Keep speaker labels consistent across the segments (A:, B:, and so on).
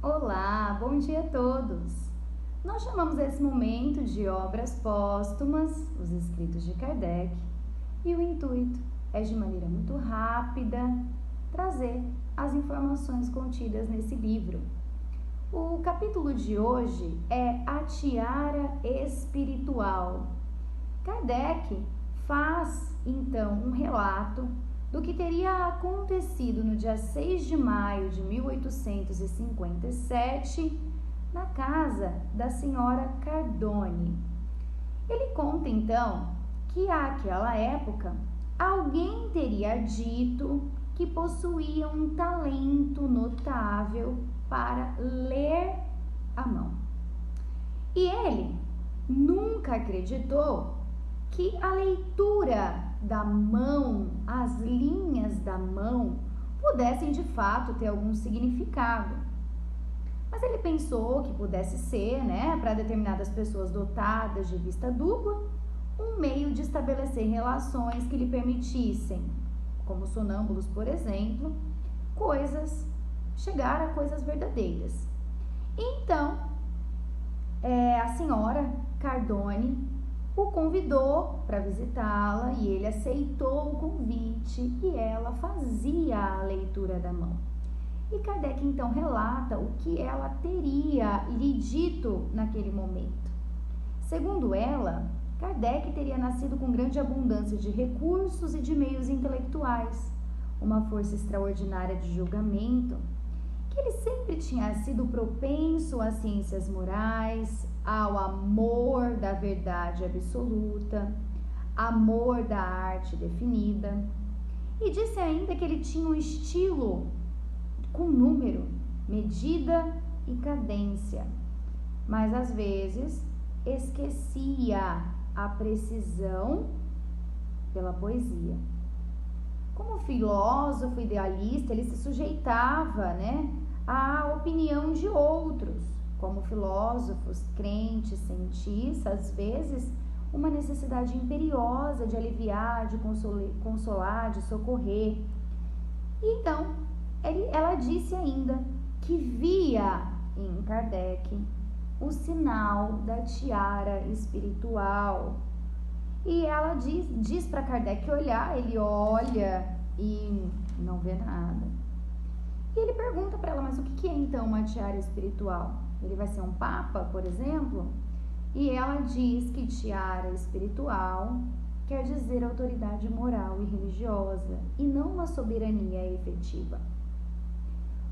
A: Olá, bom dia a todos! Nós chamamos esse momento de obras póstumas, os escritos de Kardec, e o intuito é, de maneira muito rápida, trazer as informações contidas nesse livro. O capítulo de hoje é a tiara espiritual. Kardec faz, então, um relato do que teria acontecido no dia 6 de maio de 1857, na casa da senhora Cardone. Ele conta, então, que àquela época alguém teria dito que possuía um talento notável para ler a mão. E ele nunca acreditou que a leitura da mão, as linhas da mão, pudessem de fato ter algum significado. Mas ele pensou que pudesse ser, para determinadas pessoas dotadas de vista dupla, um meio de estabelecer relações que lhe permitissem, como sonâmbulos, por exemplo, chegar a coisas verdadeiras. Então, a senhora Cardone o convidou para visitá-la e ele aceitou o convite e ela fazia a leitura da mão. E Kardec então relata o que ela teria lhe dito naquele momento. Segundo ela, Kardec teria nascido com grande abundância de recursos e de meios intelectuais, uma força extraordinária de julgamento, que ele sempre tinha sido propenso às ciências morais, ao amor da verdade absoluta, amor da arte definida, e disse ainda que ele tinha um estilo com número, medida e cadência, mas às vezes esquecia a precisão pela poesia. Como filósofo idealista, ele se sujeitava, à opinião de outros. Como filósofos, crentes, cientistas, às vezes, uma necessidade imperiosa de aliviar, de consolar, de socorrer. E então, ela disse ainda que via em Kardec o sinal da tiara espiritual. E ela diz para Kardec olhar, ele olha e não vê nada. E ele pergunta para ela, mas o que é então uma tiara espiritual? Ele vai ser um papa, por exemplo? E ela diz que tiara espiritual quer dizer autoridade moral e religiosa, e não uma soberania efetiva.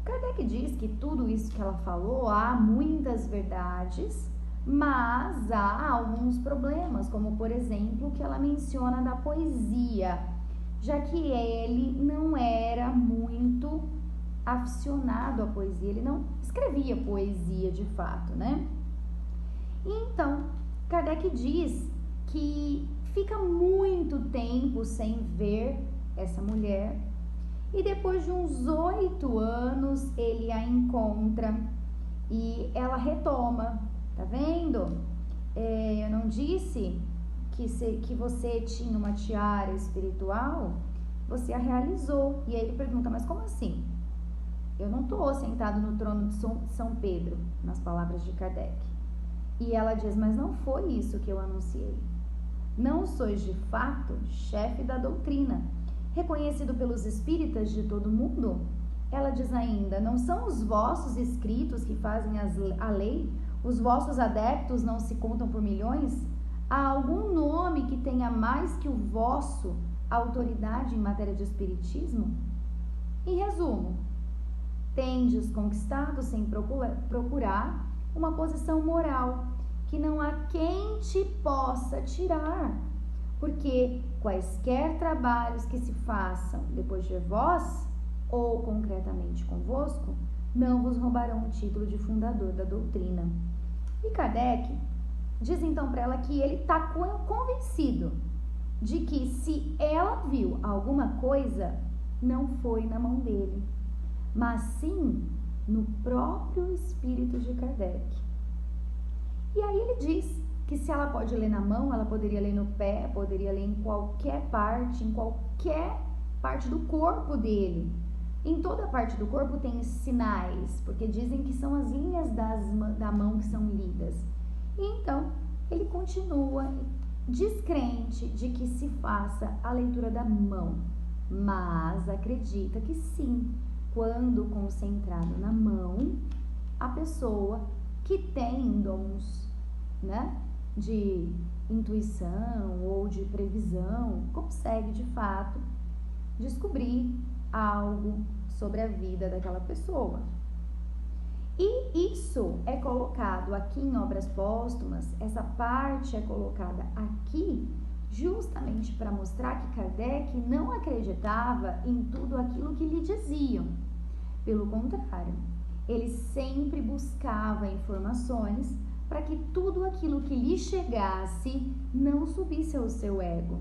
A: Kardec diz que tudo isso que ela falou, há muitas verdades, mas há alguns problemas, como por exemplo o que ela menciona da poesia, já que ele não era muito aficionado à poesia, ele não escrevia poesia de fato, E então, Kardec diz que fica muito tempo sem ver essa mulher e depois de uns 8 anos ele a encontra e ela retoma, tá vendo? Eu não disse que você tinha uma tiara espiritual? Você a realizou. E aí ele pergunta, mas como assim? Eu não estou sentado no trono de São Pedro, nas palavras de Kardec. E ela diz, mas não foi isso que eu anunciei. Não sois de fato chefe da doutrina, reconhecido pelos espíritas de todo o mundo? Ela diz ainda, não são os vossos escritos que fazem a lei? Os vossos adeptos não se contam por milhões? Há algum nome que tenha mais que o vosso autoridade em matéria de espiritismo? Em resumo, tendes conquistado sem procurar uma posição moral que não há quem te possa tirar, porque quaisquer trabalhos que se façam depois de vós, ou concretamente convosco, não vos roubarão o título de fundador da doutrina. E Kardec diz então para ela que ele está convencido de que se ela viu alguma coisa, não foi na mão dele, mas sim no próprio espírito de Kardec. E aí ele diz que se ela pode ler na mão, ela poderia ler no pé, poderia ler em qualquer parte do corpo dele. Em toda a parte do corpo tem sinais, porque dizem que são as linhas da mão que são lidas. E então, ele continua descrente de que se faça a leitura da mão, mas acredita que sim, quando concentrado na mão, a pessoa que tem dons, né, de intuição ou de previsão, consegue de fato descobrir algo sobre a vida daquela pessoa. E isso é colocado aqui em Obras Póstumas, essa parte é colocada aqui justamente para mostrar que Kardec não acreditava em tudo aquilo que lhe diziam. Pelo contrário, ele sempre buscava informações para que tudo aquilo que lhe chegasse não subisse ao seu ego,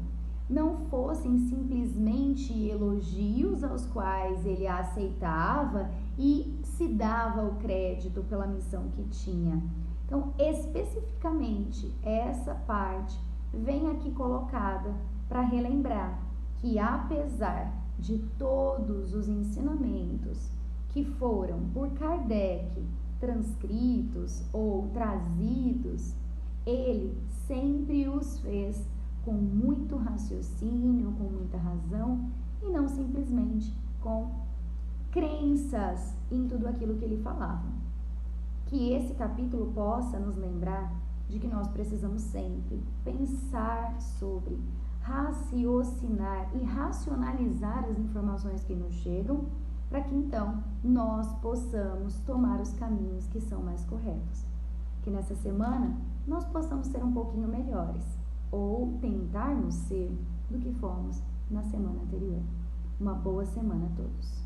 A: não fossem simplesmente elogios aos quais ele aceitava e se dava o crédito pela missão que tinha. Então, especificamente, essa parte vem aqui colocada para relembrar que, apesar de todos os ensinamentos que foram por Kardec transcritos ou trazidos, ele sempre os fez com muito raciocínio, com muita razão e não simplesmente com crenças em tudo aquilo que ele falava. Que esse capítulo possa nos lembrar de que nós precisamos sempre pensar sobre, raciocinar e racionalizar as informações que nos chegam, para que então nós possamos tomar os caminhos que são mais corretos. Que nessa semana nós possamos ser um pouquinho melhores, ou tentarmos ser do que fomos na semana anterior. Uma boa semana a todos.